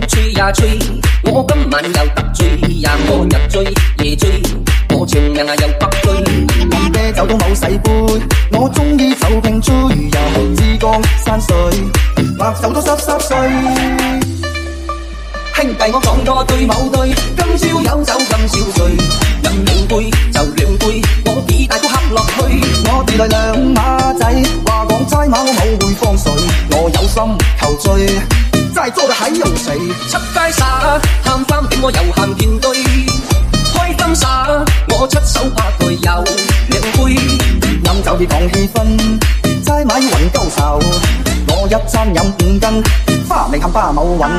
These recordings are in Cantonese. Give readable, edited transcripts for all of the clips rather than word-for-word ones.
吹呀吹，我今晚又特醉呀，我日醉夜醉，我長命啊又百醉。飲啤酒都冇洗杯，我鍾意酒瓶吹呀，珠江山水，白手都濕濕碎。兄弟我講過對某對，今朝有酒今宵醉，飲兩杯就兩杯，我幾大都恰落去。我哋來兩馬仔，話講齋馬我冇會放水，我有心求醉，齋做得喺用死。出街耍喊翻俾我又喊見堆，開心耍我出手拍佢有兩杯，飲酒要講氣氛，齋馬要揾鳩手，我一餐飲5斤，花名冚巴冇揾。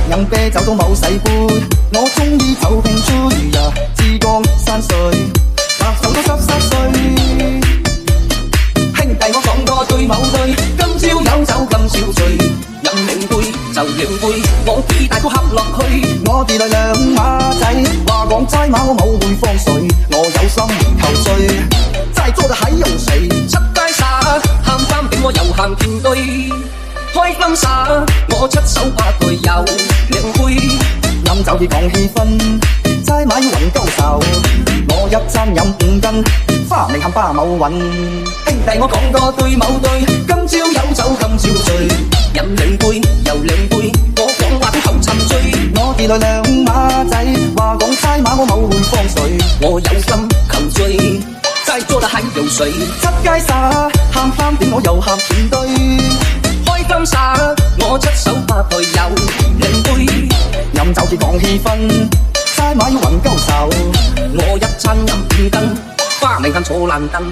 飲啤酒都冇洗杯，我鍾意酒瓶吹呀，珠江山水，白手都濕濕碎。兄弟我講過對某對，今朝有酒今宵醉，飲兩杯就兩杯，我幾大都恰落去。我哋來兩馬仔，話講齋馬我冇會放水，我有心求醉，齋做得喺用死。出街耍喊翻俾我又喊見堆，開心耍我出手拍佢有兩杯，飲酒要講氣氛，齋馬要揾鳩手，我一餐飲5斤，花名冚巴冇揾。兄弟我講過對某對，今朝有酒今朝醉，飲兩杯又兩杯，我講話都後沉醉。我哋來兩馬仔，話講齋馬我冇會放水，我有心求醉，齋做得喺游水。出街耍喊翻點我又喊見堆，開心耍我出手拍佢有兩杯，飲酒要講氣氛，齋馬要揾鳩手，我一餐飲5斤，花名間坐爛凳。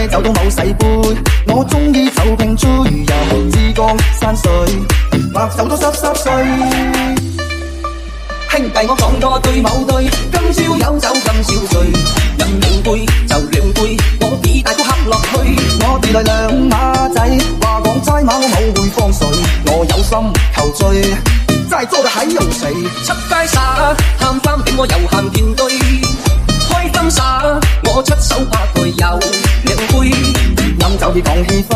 啤酒都冇洗杯，我鍾意酒瓶追入珠江山水，白酒都濕濕碎。兄弟我講多對某對，今朝有酒今朝醉，飲兩杯就兩杯，我幾大都恰落去。我哋來兩馬仔，話講齋馬我冇會放水，我有心求醉，齋做得喺用死。出街耍喊翻俾我又喊見堆，開心耍我出手拍佢有兩杯，飲酒要講氣氛，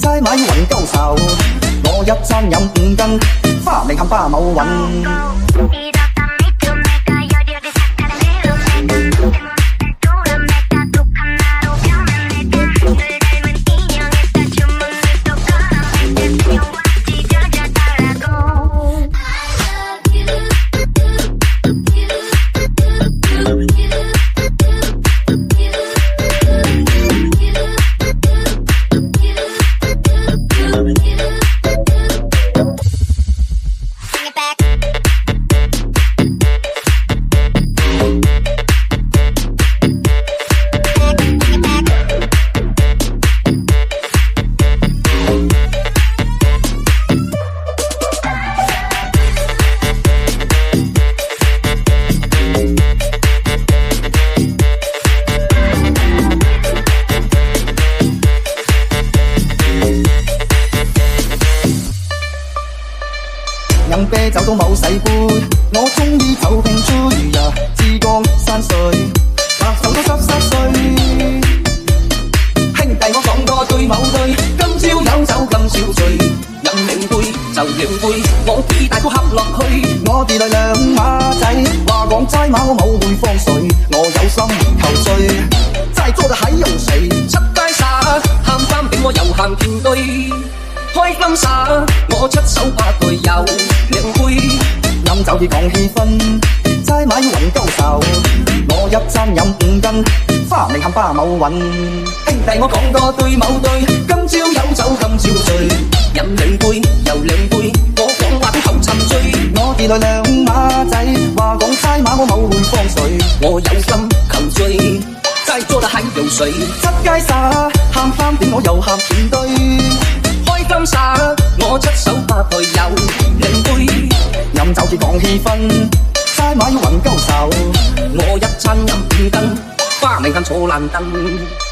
齋馬要雲鳩愁，我一餐飲5斤，花名冚巴冇揾。飲啤酒都冇洗杯，我鍾意酒瓶追入珠江山水，白酒都濕濕碎。兄弟我講多對某對，今朝有酒今朝醉，飲兩杯就兩杯，我幾大都恰落去。我哋來兩馬仔，話講齋馬我冇會放水，我有心求醉，齋做得喺用死。出街耍喊翻俾我又喊見堆，開心耍我出手拍佢有兩杯，飲酒要講氣氛，齋馬要雲鳩愁，我一餐飲5斤，花名冚巴冇揾。兄弟我講多對某對，今朝有酒今朝醉，飲兩杯又兩杯，我講話都後沉醉。我哋來兩馬仔，話講齋馬我冇會放水，我有心求醉，齋做得喺游水。出街耍喊翻點我又喊見堆，開心耍我出手拍佢有兩杯，飲酒至講氣氛，齋馬要雲鳩愁，我一餐飲5斤，花名恨坐爛燈。